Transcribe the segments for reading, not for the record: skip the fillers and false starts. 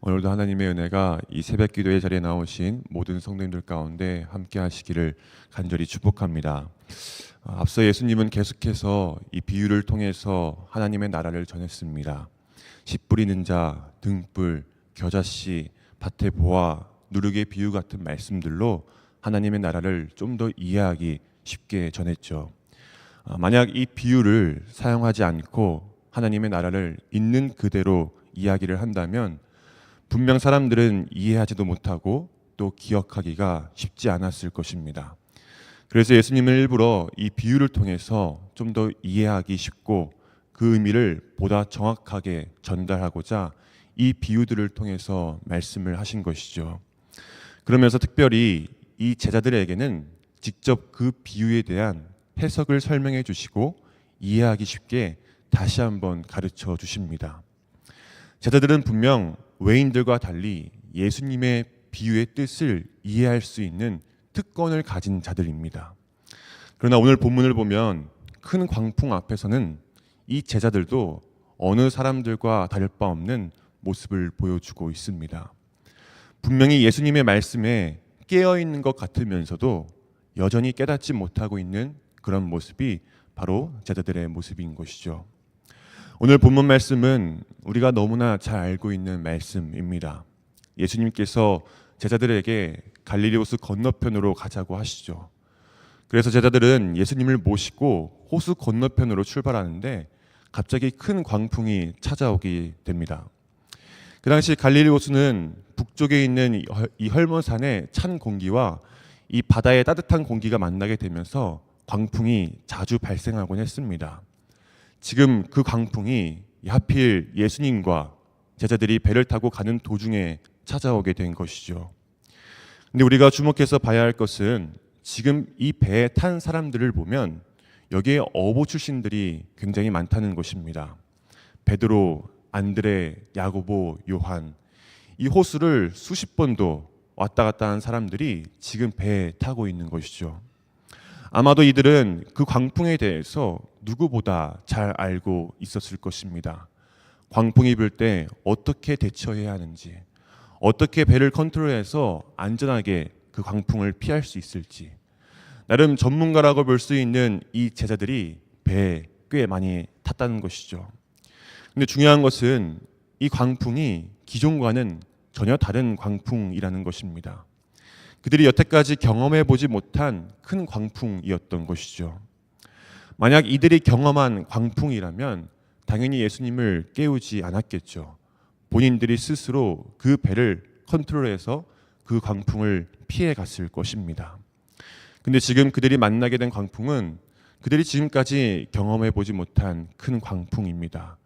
오늘도 하나님의 은혜가 이 새벽 기도의 자리에 나오신 모든 성도님들 가운데 함께 하시기를 간절히 축복합니다. 앞서 예수님은 계속해서 이 비유를 통해서 하나님의 나라를 전했습니다. 씨 뿌리는 자, 등불, 겨자씨, 밭의 보화, 누룩의 비유 같은 말씀들로 하나님의 나라를 좀 더 이해하기 쉽게 전했죠. 만약 이 비유를 사용하지 않고 하나님의 나라를 있는 그대로 이야기를 한다면 분명 사람들은 이해하지도 못하고 또 기억하기가 쉽지 않았을 것입니다. 그래서 예수님은 일부러 이 비유를 통해서 좀 더 이해하기 쉽고 그 의미를 보다 정확하게 전달하고자 이 비유들을 통해서 말씀을 하신 것이죠. 그러면서 특별히 이 제자들에게는 직접 그 비유에 대한 해석을 설명해 주시고 이해하기 쉽게 다시 한번 가르쳐 주십니다. 제자들은 분명 외인들과 달리 예수님의 비유의 뜻을 이해할 수 있는 특권을 가진 자들입니다. 그러나 오늘 본문을 보면 큰 광풍 앞에서는 이 제자들도 어느 사람들과 다를 바 없는 모습을 보여주고 있습니다. 분명히 예수님의 말씀에 깨어 있는 것 같으면서도 여전히 깨닫지 못하고 있는 그런 모습이 바로 제자들의 모습인 것이죠. 오늘 본문 말씀은 우리가 너무나 잘 알고 있는 말씀입니다. 예수님께서 제자들에게 갈릴리 호수 건너편으로 가자고 하시죠. 그래서 제자들은 예수님을 모시고 호수 건너편으로 출발하는데 갑자기 큰 광풍이 찾아오게 됩니다. 그 당시 갈릴리 호수는 북쪽에 있는 이 헐몬산의 찬 공기와 이 바다의 따뜻한 공기가 만나게 되면서 광풍이 자주 발생하곤 했습니다. 지금 그 광풍이 하필 예수님과 제자들이 배를 타고 가는 도중에 찾아오게 된 것이죠. 근데 우리가 주목해서 봐야 할 것은 지금 이 배에 탄 사람들을 보면 여기에 어부 출신들이 굉장히 많다는 것입니다. 베드로, 안드레, 야고보, 요한, 이 호수를 수십 번도 왔다 갔다 한 사람들이 지금 배에 타고 있는 것이죠. 아마도 이들은 그 광풍에 대해서 누구보다 잘 알고 있었을 것입니다. 광풍이 불 때 어떻게 대처해야 하는지, 어떻게 배를 컨트롤해서 안전하게 그 광풍을 피할 수 있을지, 나름 전문가라고 볼 수 있는 이 제자들이 배에 꽤 많이 탔다는 것이죠. 근데 중요한 것은 이 광풍이 기존과는 전혀 다른 광풍이라는 것입니다. 그들이 여태까지 경험해 보지 못한 큰 광풍이었던 것이죠. 만약 이들이 경험한 광풍이라면 당연히 예수님을 깨우지 않았겠죠. 본인들이 스스로 그 배를 컨트롤해서 그 광풍을 피해 갔을 것입니다. 근데 지금 그들이 만나게 된 광풍은 그들이 지금까지 경험해 보지 못한 큰 광풍입니다.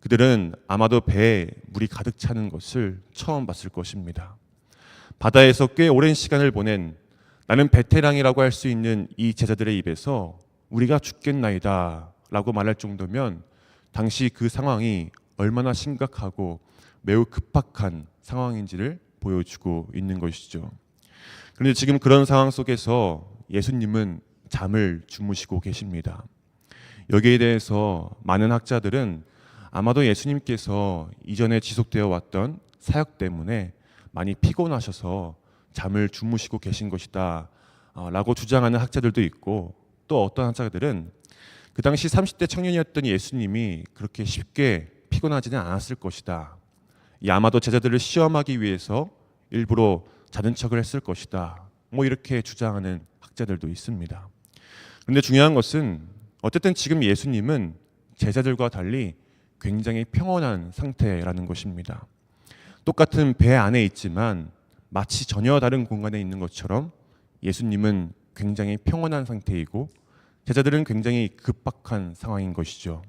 그들은 아마도 배에 물이 가득 차는 것을 처음 봤을 것입니다. 바다에서 꽤 오랜 시간을 보낸 나는 베테랑이라고 할 수 있는 이 제자들의 입에서 우리가 죽겠나이다 라고 말할 정도면 당시 그 상황이 얼마나 심각하고 매우 급박한 상황인지를 보여주고 있는 것이죠. 그런데 지금 그런 상황 속에서 예수님은 잠을 주무시고 계십니다. 여기에 대해서 많은 학자들은 아마도 예수님께서 이전에 지속되어 왔던 사역 때문에 많이 피곤하셔서 잠을 주무시고 계신 것이다 라고 주장하는 학자들도 있고, 또 어떤 학자들은 그 당시 30대 청년이었던 예수님이 그렇게 쉽게 피곤하지는 않았을 것이다, 아마도 제자들을 시험하기 위해서 일부러 자는 척을 했을 것이다, 이렇게 주장하는 학자들도 있습니다. 그런데 중요한 것은 어쨌든 지금 예수님은 제자들과 달리 굉장히 평온한 상태라는 것입니다. 똑같은 배 안에 있지만 마치 전혀 다른 공간에 있는 것처럼 예수님은 굉장히 평온한 상태이고 제자들은 굉장히 급박한 상황인 것이죠.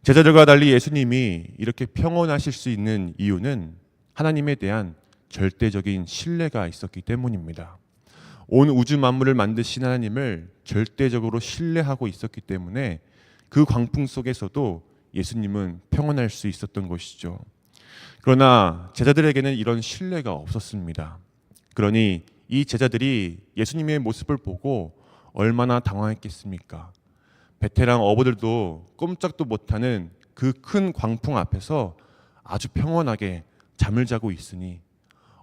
제자들과 달리 예수님이 이렇게 평온하실 수 있는 이유는 하나님에 대한 절대적인 신뢰가 있었기 때문입니다. 온 우주 만물을 만드신 하나님을 절대적으로 신뢰하고 있었기 때문에 그 광풍 속에서도 예수님은 평온할 수 있었던 것이죠. 그러나 제자들에게는 이런 신뢰가 없었습니다. 그러니 이 제자들이 예수님의 모습을 보고 얼마나 당황했겠습니까? 베테랑 어부들도 꼼짝도 못하는 그 큰 광풍 앞에서 아주 평온하게 잠을 자고 있으니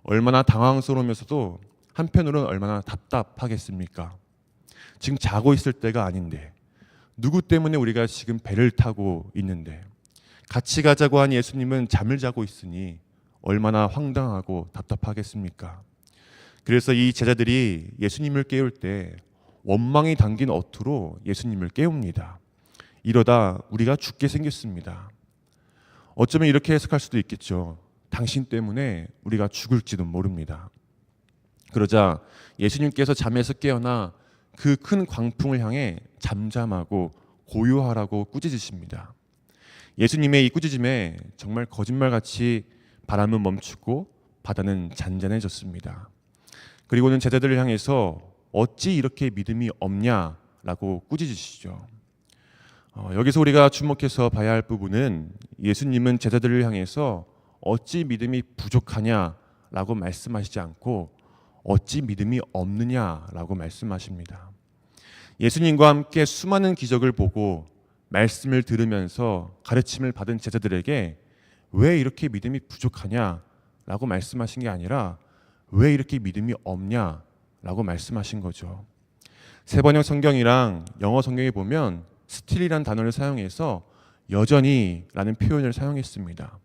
얼마나 당황스러우면서도 한편으로는 얼마나 답답하겠습니까? 지금 자고 있을 때가 아닌데, 누구 때문에 우리가 지금 배를 타고 있는데, 같이 가자고 한 예수님은 잠을 자고 있으니 얼마나 황당하고 답답하겠습니까? 그래서 이 제자들이 예수님을 깨울 때 원망이 담긴 어투로 예수님을 깨웁니다. 이러다 우리가 죽게 생겼습니다. 어쩌면 이렇게 해석할 수도 있겠죠. 당신 때문에 우리가 죽을지도 모릅니다. 그러자 예수님께서 잠에서 깨어나 그 큰 광풍을 향해 잠잠하고 고요하라고 꾸짖으십니다. 예수님의 이 꾸짖음에 정말 거짓말같이 바람은 멈추고 바다는 잔잔해졌습니다. 그리고는 제자들을 향해서 어찌 이렇게 믿음이 없냐라고 꾸짖으시죠. 여기서 우리가 주목해서 봐야 할 부분은 예수님은 제자들을 향해서 어찌 믿음이 부족하냐라고 말씀하시지 않고 어찌 믿음이 없느냐라고 말씀하십니다. 예수님과 함께 수많은 기적을 보고 말씀을 들으면서 가르침을 받은 제자들에게 왜 이렇게 믿음이 부족하냐라고 말씀하신 게 아니라 왜 이렇게 믿음이 없냐라고 말씀하신 거죠. 세번역 성경이랑 영어 성경에 보면 스틸이라는 단어를 사용해서 여전히라는 표현을 사용했습니다.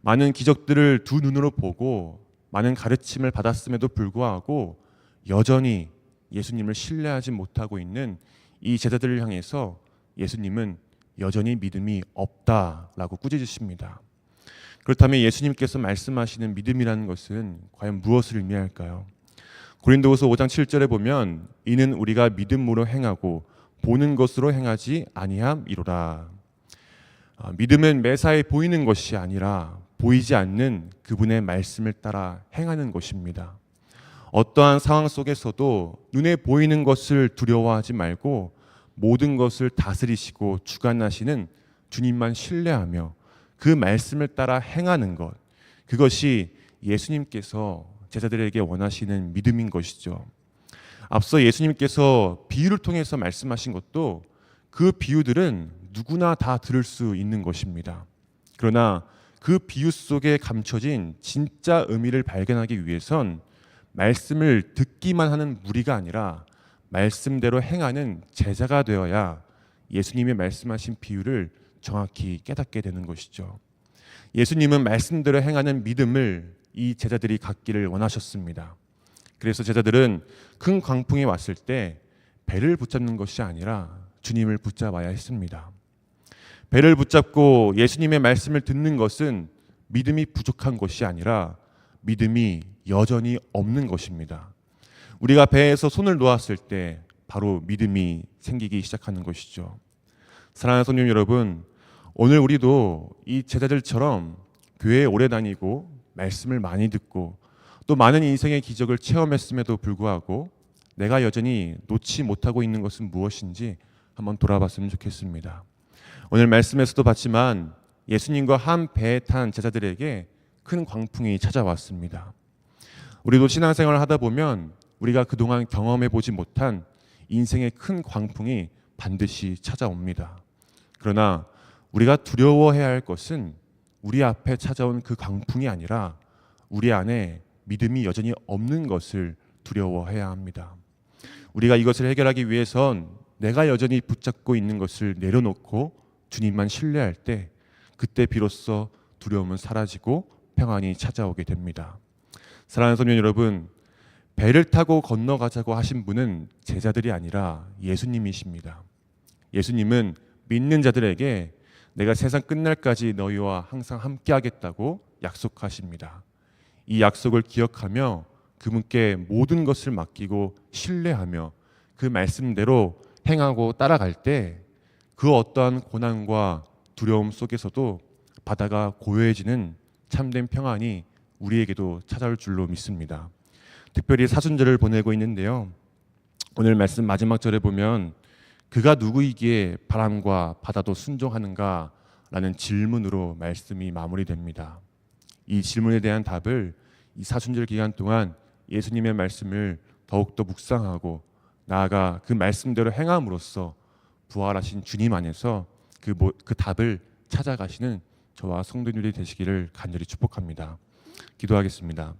많은 기적들을 두 눈으로 보고 많은 가르침을 받았음에도 불구하고 여전히 예수님을 신뢰하지 못하고 있는 이 제자들을 향해서 예수님은 여전히 믿음이 없다라고 꾸짖으십니다. 그렇다면 예수님께서 말씀하시는 믿음이라는 것은 과연 무엇을 의미할까요? 고린도후서 5장 7절에 보면 이는 우리가 믿음으로 행하고 보는 것으로 행하지 아니함이로라. 믿음은 매사에 보이는 것이 아니라 보이지 않는 그분의 말씀을 따라 행하는 것입니다. 어떠한 상황 속에서도 눈에 보이는 것을 두려워하지 말고 모든 것을 다스리시고 주관하시는 주님만 신뢰하며 그 말씀을 따라 행하는 것, 그것이 예수님께서 제자들에게 원하시는 믿음인 것이죠. 앞서 예수님께서 비유를 통해서 말씀하신 것도 그 비유들은 누구나 다 들을 수 있는 것입니다. 그러나 그 비유 속에 감춰진 진짜 의미를 발견하기 위해선 말씀을 듣기만 하는 무리가 아니라 말씀대로 행하는 제자가 되어야 예수님이 말씀하신 비유를 정확히 깨닫게 되는 것이죠. 예수님은 말씀대로 행하는 믿음을 이 제자들이 갖기를 원하셨습니다. 그래서 제자들은 큰 광풍이 왔을 때 배를 붙잡는 것이 아니라 주님을 붙잡아야 했습니다. 배를 붙잡고 예수님의 말씀을 듣는 것은 믿음이 부족한 것이 아니라 믿음이 여전히 없는 것입니다. 우리가 배에서 손을 놓았을 때 바로 믿음이 생기기 시작하는 것이죠. 사랑하는 성도 여러분, 오늘 우리도 이 제자들처럼 교회에 오래 다니고 말씀을 많이 듣고 또 많은 인생의 기적을 체험했음에도 불구하고 내가 여전히 놓지 못하고 있는 것은 무엇인지 한번 돌아봤으면 좋겠습니다. 오늘 말씀에서도 봤지만 예수님과 한 배에 탄 제자들에게 큰 광풍이 찾아왔습니다. 우리도 신앙생활을 하다 보면 우리가 그동안 경험해 보지 못한 인생의 큰 광풍이 반드시 찾아옵니다. 그러나 우리가 두려워해야 할 것은 우리 앞에 찾아온 그 광풍이 아니라 우리 안에 믿음이 여전히 없는 것을 두려워해야 합니다. 우리가 이것을 해결하기 위해선 내가 여전히 붙잡고 있는 것을 내려놓고 주님만 신뢰할 때 그때 비로소 두려움은 사라지고 평안이 찾아오게 됩니다. 사랑하는 성도 여러분, 배를 타고 건너가자고 하신 분은 제자들이 아니라 예수님이십니다. 예수님은 믿는 자들에게 내가 세상 끝날까지 너희와 항상 함께 하겠다고 약속하십니다. 이 약속을 기억하며 그분께 모든 것을 맡기고 신뢰하며 그 말씀대로 행하고 따라갈 때 그 어떠한 고난과 두려움 속에서도 바다가 고요해지는 참된 평안이 우리에게도 찾아올 줄로 믿습니다. 특별히 사순절을 보내고 있는데요. 오늘 말씀 마지막 절에 보면 그가 누구이기에 바람과 바다도 순종하는가? 라는 질문으로 말씀이 마무리됩니다. 이 질문에 대한 답을 이 사순절 기간 동안 예수님의 말씀을 더욱더 묵상하고 나아가 그 말씀대로 행함으로써 부활하신 주님 안에서 그 답을 찾아가시는 저와 성도님들이 되시기를 간절히 축복합니다. 기도하겠습니다.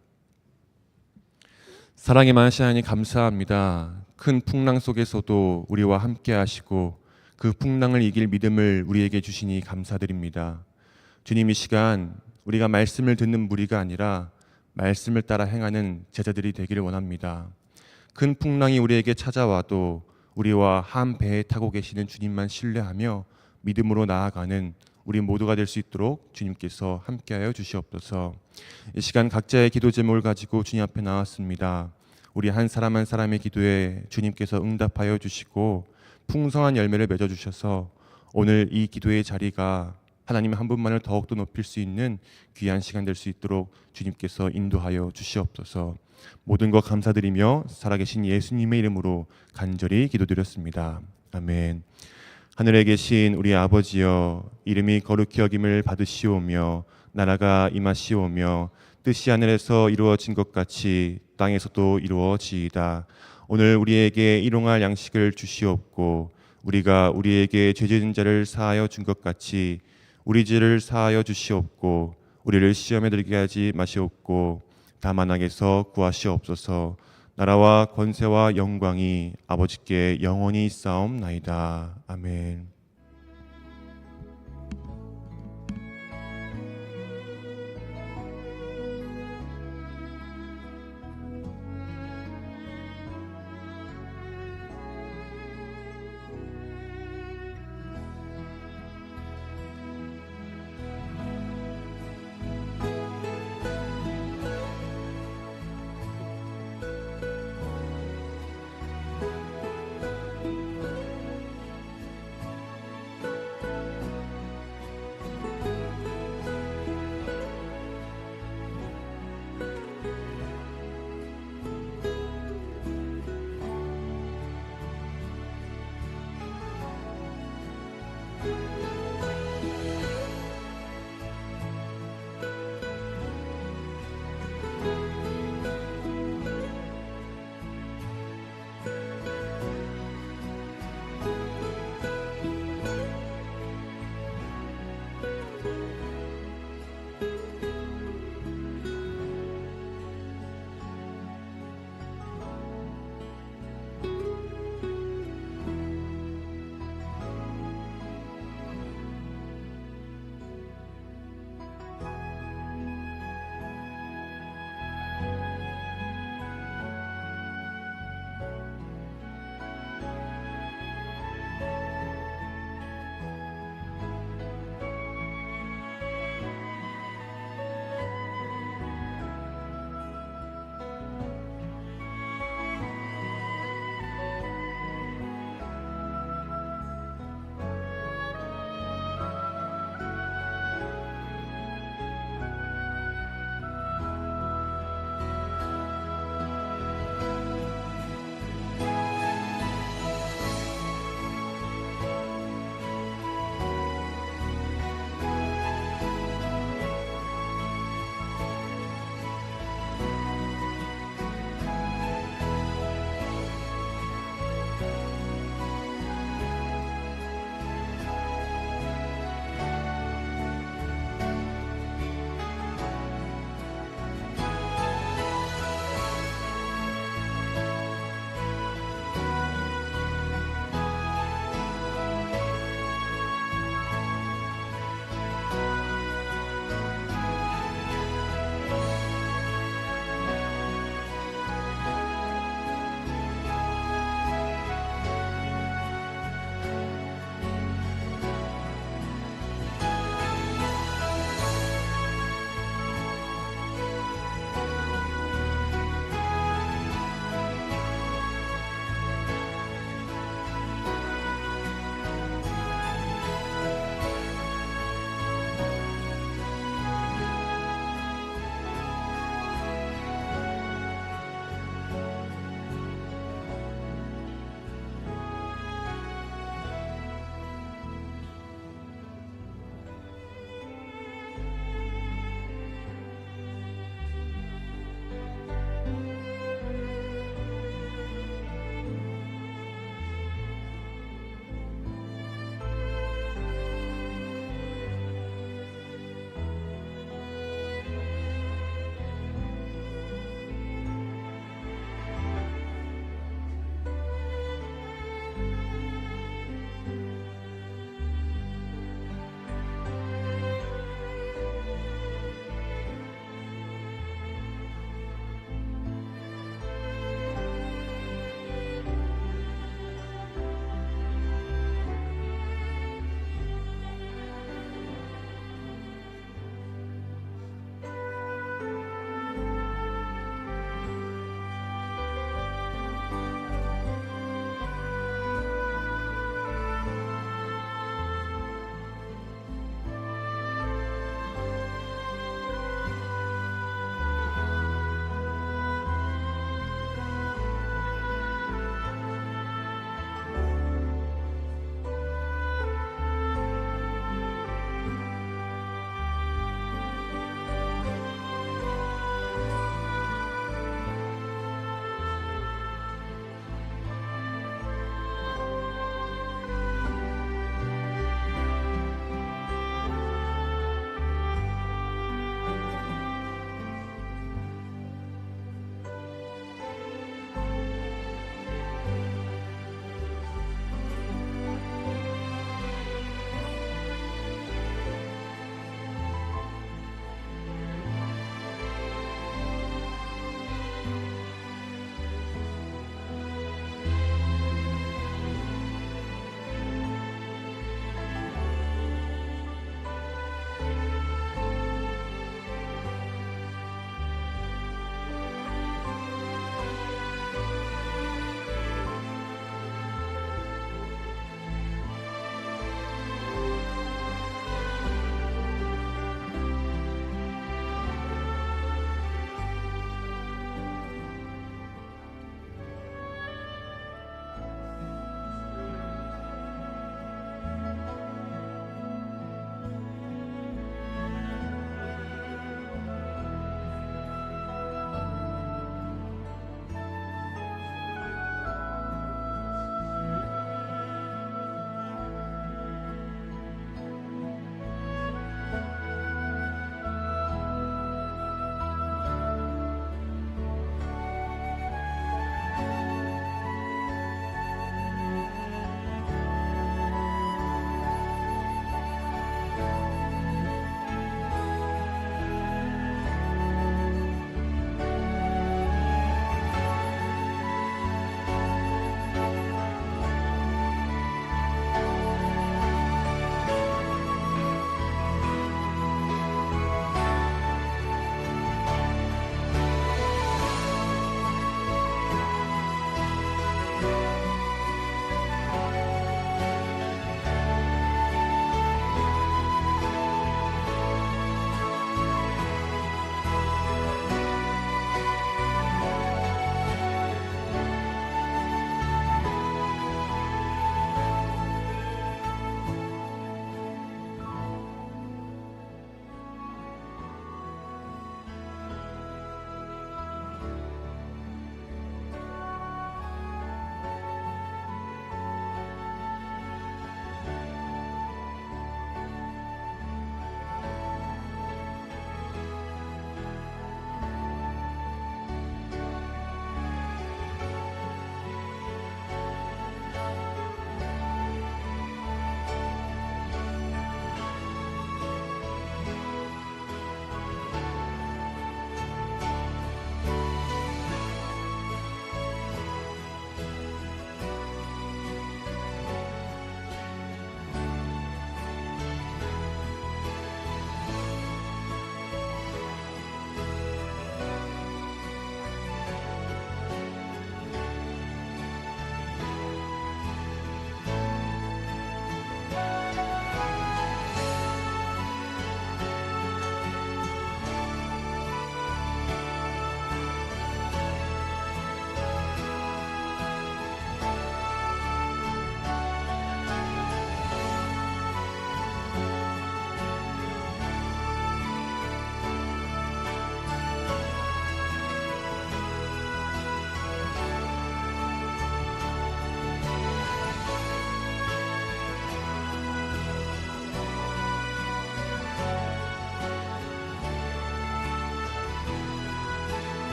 사랑의 많으신 하나님 감사합니다. 큰 풍랑 속에서도 우리와 함께 하시고 그 풍랑을 이길 믿음을 우리에게 주시니 감사드립니다. 주님, 이 시간 우리가 말씀을 듣는 무리가 아니라 말씀을 따라 행하는 제자들이 되기를 원합니다. 큰 풍랑이 우리에게 찾아와도 우리와 한 배에 타고 계시는 주님만 신뢰하며 믿음으로 나아가는 우리 모두가 될 수 있도록 주님께서 함께하여 주시옵소서. 이 시간 각자의 기도 제목을 가지고 주님 앞에 나왔습니다. 우리 한 사람 한 사람의 기도에 주님께서 응답하여 주시고 풍성한 열매를 맺어 주셔서 오늘 이 기도의 자리가 하나님 한 분만을 더욱더 높일 수 있는 귀한 시간 될 수 있도록 주님께서 인도하여 주시옵소서. 모든 것 감사드리며 살아계신 예수님의 이름으로 간절히 기도드렸습니다. 아멘. 하늘에 계신 우리 아버지여, 이름이 거룩히 여김을 받으시오며 나라가 임하시오며 뜻이 하늘에서 이루어진 것 같이 땅에서도 이루어지이다. 오늘 우리에게 일용할 양식을 주시옵고 우리가 우리에게 죄 지은 자를 사하여 준 것 같이 우리 죄를 사하여 주시옵고 우리를 시험에 들게 하지 마시옵고 다만 악에서 구하시옵소서. 나라와 권세와 영광이 아버지께 영원히 있사옵나이다. 아멘.